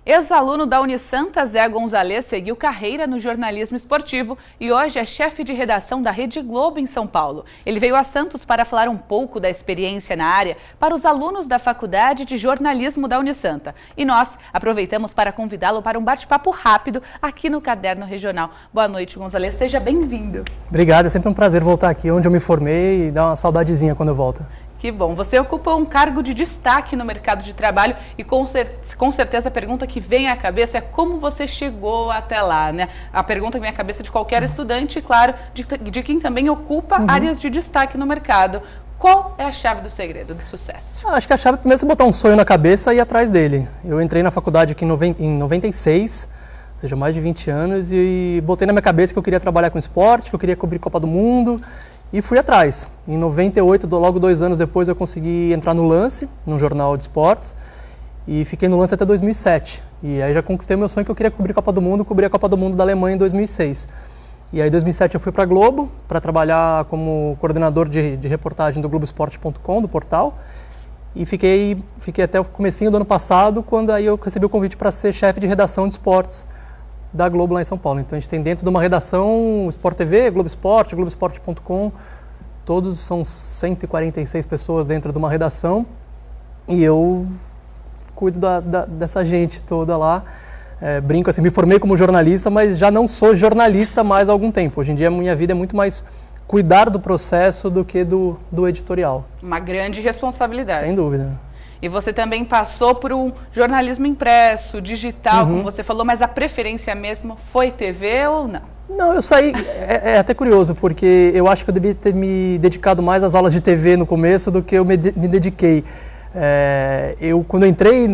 Ex-aluno da Unisanta, Zé Gonzalez seguiu carreira no jornalismo esportivo e hoje é chefe de redação da Rede Globo em São Paulo. Ele veio a Santos para falar um pouco da experiência na área para os alunos da Faculdade de Jornalismo da Unisanta. E nós aproveitamos para convidá-lo para um bate-papo rápido aqui no Caderno Regional. Boa noite, Gonzalez. Seja bem-vindo. Obrigado, é sempre um prazer voltar aqui onde eu me formei e dar uma saudadezinha quando eu volto. Que bom. Você ocupa um cargo de destaque no mercado de trabalho e com certeza a pergunta que vem à cabeça é como você chegou até lá, né? A pergunta que vem à cabeça de qualquer estudante e, claro, de quem também ocupa áreas de destaque no mercado. Qual é a chave do segredo do sucesso? Acho que a chave é primeiro você botar um sonho na cabeça e ir atrás dele. Eu entrei na faculdade aqui em 96, ou seja, mais de 20 anos, e botei na minha cabeça que eu queria trabalhar com esporte, que eu queria cobrir Copa do Mundo. E fui atrás. Em 98, logo 2 anos depois, eu consegui entrar no Lance, num jornal de esportes, e fiquei no Lance até 2007. E aí já conquistei o meu sonho que eu queria cobrir a Copa do Mundo, cobri a Copa do Mundo da Alemanha em 2006. E aí em 2007 eu fui para a Globo, para trabalhar como coordenador de reportagem do Globoesporte.com, do portal, e fiquei até o comecinho do ano passado, quando aí eu recebi o convite para ser chefe de redação de esportes da Globo lá em São Paulo. Então a gente tem dentro de uma redação Sport TV, Globo Esporte, Globoesporte.com, todos são 146 pessoas dentro de uma redação e eu cuido dessa gente toda lá. Brinco assim, me formei como jornalista, mas já não sou jornalista mais há algum tempo. Hoje em dia a minha vida é muito mais cuidar do processo do que do editorial. Uma grande responsabilidade. Sem dúvida. E você também passou por um jornalismo impresso, digital, como você falou, mas a preferência mesmo foi TV ou não? Não, eu saí, é até curioso, porque eu acho que eu devia ter me dedicado mais às aulas de TV no começo do que eu me dediquei. Quando eu entrei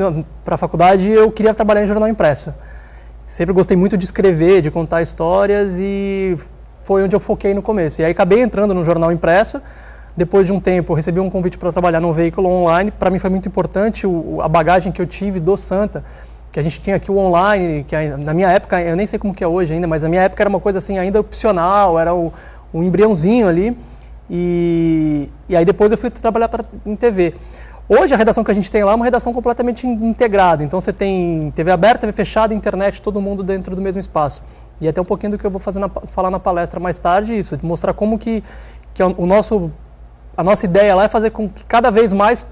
para a faculdade, eu queria trabalhar em jornal impresso. Sempre gostei muito de escrever, de contar histórias e foi onde eu foquei no começo. E aí acabei entrando no jornal impresso. Depois de um tempo, eu recebi um convite para trabalhar num veículo online. Para mim foi muito importante a bagagem que eu tive do Santa, que a gente tinha aqui o online, que na minha época, eu nem sei como que é hoje ainda, mas na minha época era uma coisa assim ainda opcional, era um embriãozinho ali. E aí depois eu fui trabalhar em TV. Hoje a redação que a gente tem lá é uma redação completamente integrada. Então você tem TV aberta, TV fechada, internet, todo mundo dentro do mesmo espaço. E até um pouquinho do que eu vou falar na palestra mais tarde, isso, de mostrar como que a nossa ideia lá é fazer com que cada vez mais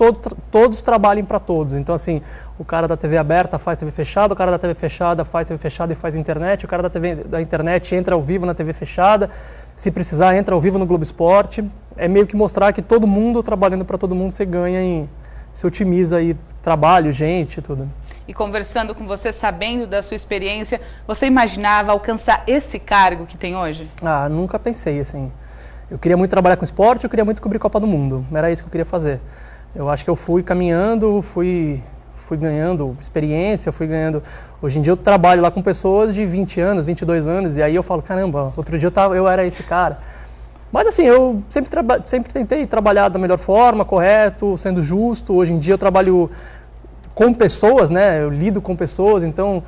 todos trabalhem para todos. Então, assim, o cara da TV aberta faz TV fechada, o cara da TV fechada faz TV fechada e faz internet, o cara da internet entra ao vivo na TV fechada, se precisar entra ao vivo no Globo Esporte. É meio que mostrar que todo mundo trabalhando para todo mundo, você ganha você otimiza aí trabalho, gente, tudo. E conversando com você, sabendo da sua experiência, você imaginava alcançar esse cargo que tem hoje? Ah, nunca pensei assim. Eu queria muito trabalhar com esporte, eu queria muito cobrir Copa do Mundo. Era isso que eu queria fazer. Eu acho que eu fui caminhando, fui ganhando experiência, fui ganhando... Hoje em dia eu trabalho lá com pessoas de 20 anos, 22 anos, e aí eu falo, caramba, outro dia eu era esse cara. Mas assim, eu sempre tentei trabalhar da melhor forma, correto, sendo justo. Hoje em dia eu trabalho com pessoas, né? Eu lido com pessoas, então...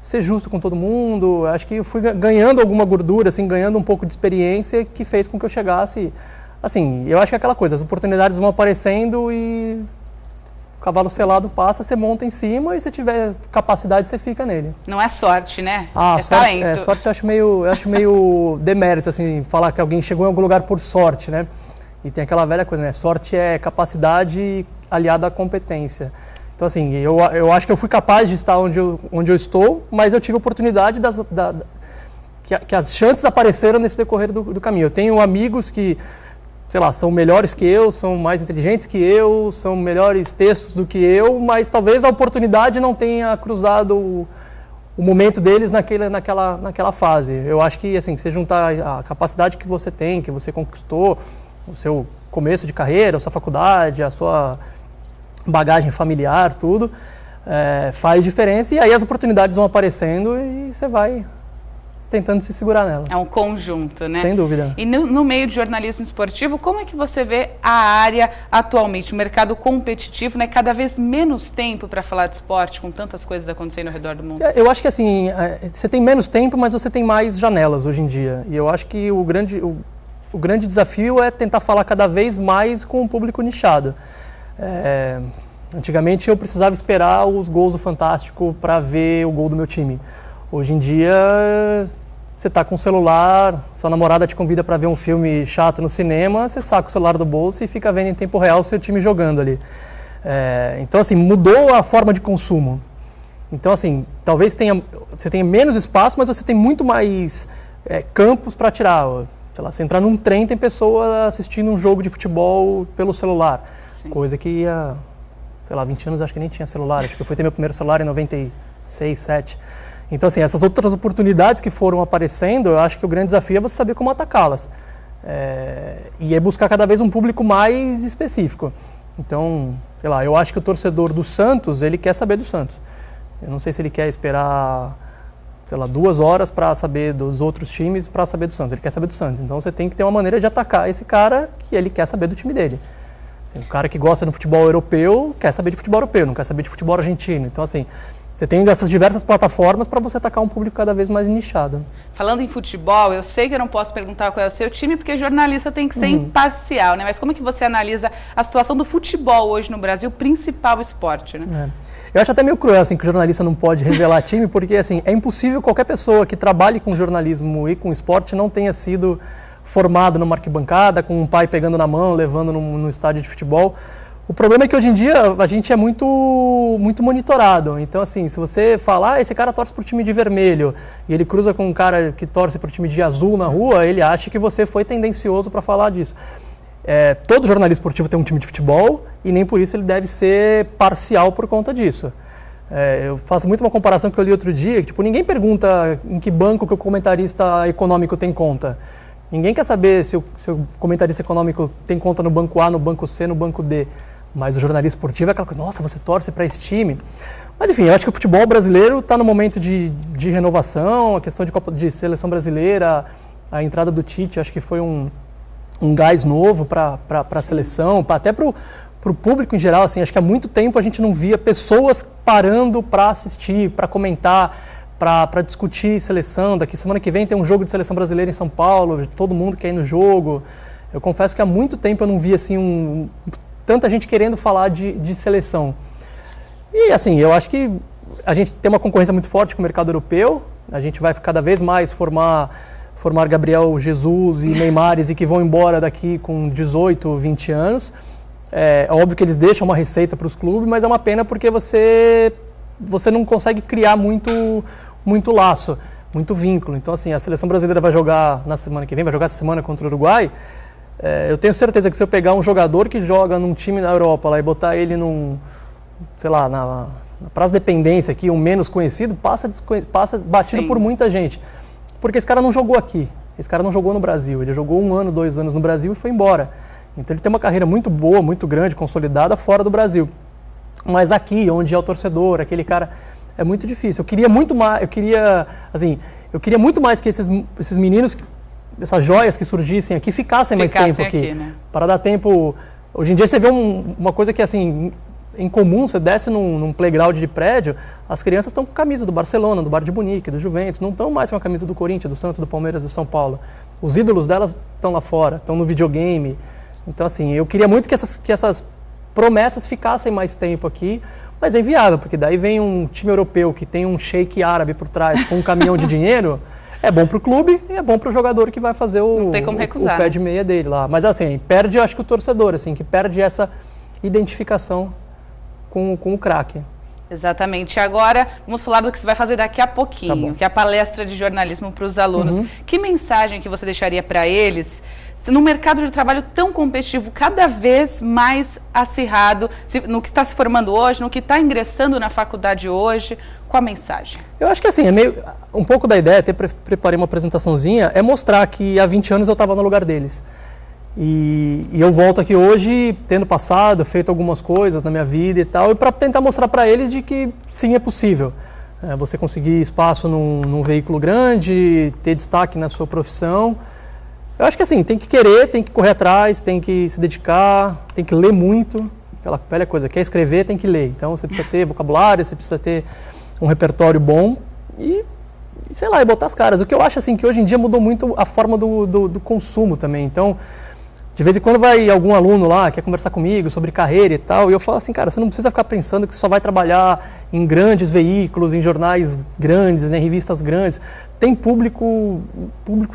ser justo com todo mundo, acho que eu fui ganhando alguma gordura, assim, ganhando um pouco de experiência que fez com que eu chegasse, assim, eu acho que é aquela coisa, as oportunidades vão aparecendo e o cavalo selado passa, você monta em cima e se tiver capacidade você fica nele. Não é sorte, né? É talento. Sorte eu acho meio demérito, assim, falar que alguém chegou em algum lugar por sorte, né? E tem aquela velha coisa, né? Sorte é capacidade aliada à competência. Então, assim, eu acho que eu fui capaz de estar onde eu estou, mas eu tive a oportunidade que as chances apareceram nesse decorrer do caminho. Eu tenho amigos que, sei lá, são melhores que eu, são mais inteligentes que eu, são melhores textos do que eu, mas talvez a oportunidade não tenha cruzado o momento deles naquela fase. Eu acho que, assim, você juntar a capacidade que você tem, que você conquistou, o seu começo de carreira, a sua faculdade, a sua bagagem familiar, tudo, faz diferença e aí as oportunidades vão aparecendo e você vai tentando se segurar nelas. É um conjunto, né? Sem dúvida. E no meio de jornalismo esportivo, como é que você vê a área atualmente, o mercado competitivo, né? Cada vez menos tempo para falar de esporte, com tantas coisas acontecendo ao redor do mundo. Eu acho que assim, você tem menos tempo, mas você tem mais janelas hoje em dia. E eu acho que o grande desafio é tentar falar cada vez mais com o público nichado. Antigamente eu precisava esperar os gols do Fantástico para ver o gol do meu time. Hoje em dia você está com o celular, sua namorada te convida para ver um filme chato no cinema, você saca o celular do bolso e fica vendo em tempo real o seu time jogando ali. Então assim, mudou a forma de consumo. Então assim, talvez você tenha menos espaço, mas você tem muito mais campos para tirar. Sei lá, você entrar num trem, tem pessoa assistindo um jogo de futebol pelo celular. Sim. Coisa que sei lá, 20 anos acho que nem tinha celular. Acho que eu fui ter meu primeiro celular em 96, 7. Então, assim, essas outras oportunidades que foram aparecendo, eu acho que o grande desafio é você saber como atacá-las. E é buscar cada vez um público mais específico. Então, sei lá, eu acho que o torcedor do Santos, ele quer saber do Santos. Eu não sei se ele quer esperar, sei lá, 2 horas para saber dos outros times, para saber do Santos. Ele quer saber do Santos. Então, você tem que ter uma maneira de atacar esse cara que ele quer saber do time dele. O cara que gosta do futebol europeu quer saber de futebol europeu, não quer saber de futebol argentino. Então, assim, você tem essas diversas plataformas para você atacar um público cada vez mais nichado. Falando em futebol, eu sei que eu não posso perguntar qual é o seu time, porque jornalista tem que ser imparcial, né? Mas como é que você analisa a situação do futebol hoje no Brasil, principal esporte, né? Eu acho até meio cruel, assim, que o jornalista não pode revelar time, porque, assim, é impossível qualquer pessoa que trabalhe com jornalismo e com esporte não tenha sido formado numa arquibancada, com um pai pegando na mão, levando no estádio de futebol. O problema é que hoje em dia a gente é muito monitorado. Então, assim, se você falar, esse cara torce pro time de vermelho e ele cruza com um cara que torce pro time de azul na rua, ele acha que você foi tendencioso para falar disso. Todo jornalista esportivo tem um time de futebol e nem por isso ele deve ser parcial por conta disso. Eu faço muito uma comparação que eu li outro dia, que tipo, ninguém pergunta em que banco que o comentarista econômico tem conta. Ninguém quer saber se o comentarista econômico tem conta no banco A, no banco C, no banco D. Mas o jornalista esportivo é aquela coisa, nossa, você torce para esse time. Mas enfim, eu acho que o futebol brasileiro está no momento de renovação, a questão de seleção brasileira, a entrada do Tite, acho que foi um gás novo para a seleção, até para o público em geral. Assim, acho que há muito tempo a gente não via pessoas parando para assistir, para comentar, para discutir seleção. Daqui semana que vem tem um jogo de seleção brasileira em São Paulo, todo mundo quer ir no jogo. Eu confesso que há muito tempo eu não via assim, tanta gente querendo falar de seleção. E assim, eu acho que a gente tem uma concorrência muito forte com o mercado europeu, a gente vai cada vez mais formar Gabriel Jesus e Neymares e que vão embora daqui com 18, 20 anos. É óbvio que eles deixam uma receita para os clubes, mas é uma pena porque você não consegue criar muito laço, muito vínculo. Então, assim, a seleção brasileira vai jogar na semana que vem, vai jogar essa semana contra o Uruguai. Eu tenho certeza que se eu pegar um jogador que joga num time na Europa lá e botar ele sei lá, na Praça Dependência aqui, um menos conhecido, passa batido Sim. por muita gente. Porque esse cara não jogou aqui, esse cara não jogou no Brasil, ele jogou 1 ano, 2 anos no Brasil e foi embora. Então ele tem uma carreira muito boa, muito grande, consolidada fora do Brasil. Mas aqui, onde é o torcedor, aquele cara, é muito difícil. Eu queria muito mais que esses meninos, essas joias que surgissem aqui, ficassem mais tempo aqui. Né? Para dar tempo. Hoje em dia você vê uma coisa que, assim, em comum, você desce num playground de prédio, as crianças estão com camisa do Barcelona, do Bayern de Munique, do Juventus, não estão mais com a camisa do Corinthians, do Santos, do Palmeiras, do São Paulo. Os ídolos delas estão lá fora, estão no videogame. Então, assim, eu queria muito que essas promessas ficassem mais tempo aqui, mas é inviável, porque daí vem um time europeu que tem um sheik árabe por trás com um caminhão de dinheiro, é bom para o clube e é bom para o jogador que vai fazer o pé de meia dele lá. Mas assim, perde, eu acho que o torcedor, assim, que perde essa identificação com o craque. Exatamente. Agora, vamos falar do que você vai fazer daqui a pouquinho, que é a palestra de jornalismo para os alunos. Que mensagem que você deixaria para eles num mercado de trabalho tão competitivo, cada vez mais acirrado, no que está se formando hoje, no que está ingressando na faculdade hoje? Qual a mensagem? Eu acho que assim, um pouco da ideia, até preparei uma apresentaçãozinha, é mostrar que há 20 anos eu estava no lugar deles. E eu volto aqui hoje, tendo passado, feito algumas coisas na minha vida e tal, e para tentar mostrar para eles de que sim, é possível. Você conseguir espaço num veículo grande, ter destaque na sua profissão. Eu acho que assim, tem que querer, tem que correr atrás, tem que se dedicar, tem que ler muito. Aquela velha coisa, quer escrever, tem que ler. Então você precisa ter vocabulário, você precisa ter um repertório bom e sei lá, e botar as caras. O que eu acho assim, que hoje em dia mudou muito a forma do consumo também. Então, De vez em quando vai algum aluno lá, quer conversar comigo sobre carreira e tal, e eu falo assim, cara, você não precisa ficar pensando que você só vai trabalhar em grandes veículos, em jornais grandes, em revistas grandes. Tem públicos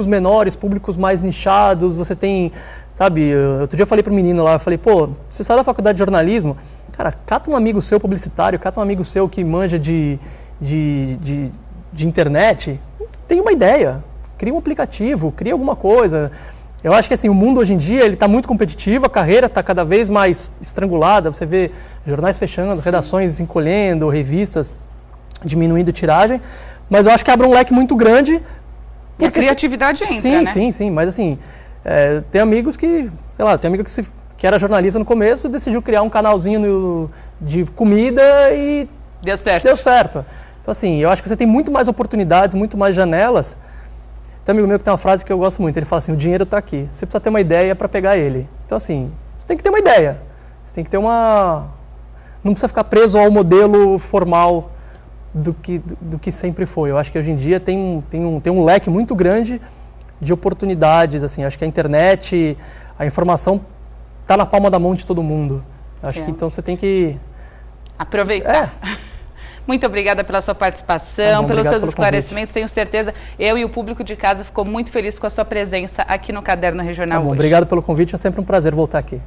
menores, públicos mais nichados, você tem, sabe, outro dia eu falei para o menino lá, eu falei, pô, você sai da faculdade de jornalismo, cara, cata um amigo seu publicitário, cata um amigo seu que manja de internet, tem uma ideia, cria um aplicativo, cria alguma coisa. Eu acho que assim, o mundo hoje em dia ele está muito competitivo, a carreira está cada vez mais estrangulada, você vê jornais fechando, sim, redações encolhendo, revistas diminuindo tiragem, mas eu acho que abre um leque muito grande. E a criatividade entra, sim, né? Sim, mas assim, tem amigos que, sei lá, tem amigo que era jornalista no começo, decidiu criar um canalzinho de comida e deu certo. Deu certo. Então assim, eu acho que você tem muito mais oportunidades, muito mais janelas. Tem um amigo meu que tem uma frase que eu gosto muito, ele fala assim, o dinheiro está aqui, você precisa ter uma ideia para pegar ele. Então assim, você tem que ter uma ideia, você tem que ter uma... Não precisa ficar preso ao modelo formal do que sempre foi. Eu acho que hoje em dia tem um leque muito grande de oportunidades, assim, acho que a internet, a informação está na palma da mão de todo mundo. Acho que então você tem que... aproveitar. Muito obrigada pela sua participação, pelos seus esclarecimentos. Tenho certeza, eu e o público de casa ficou muito feliz com a sua presença aqui no Caderno Regional hoje. Obrigado pelo convite, é sempre um prazer voltar aqui.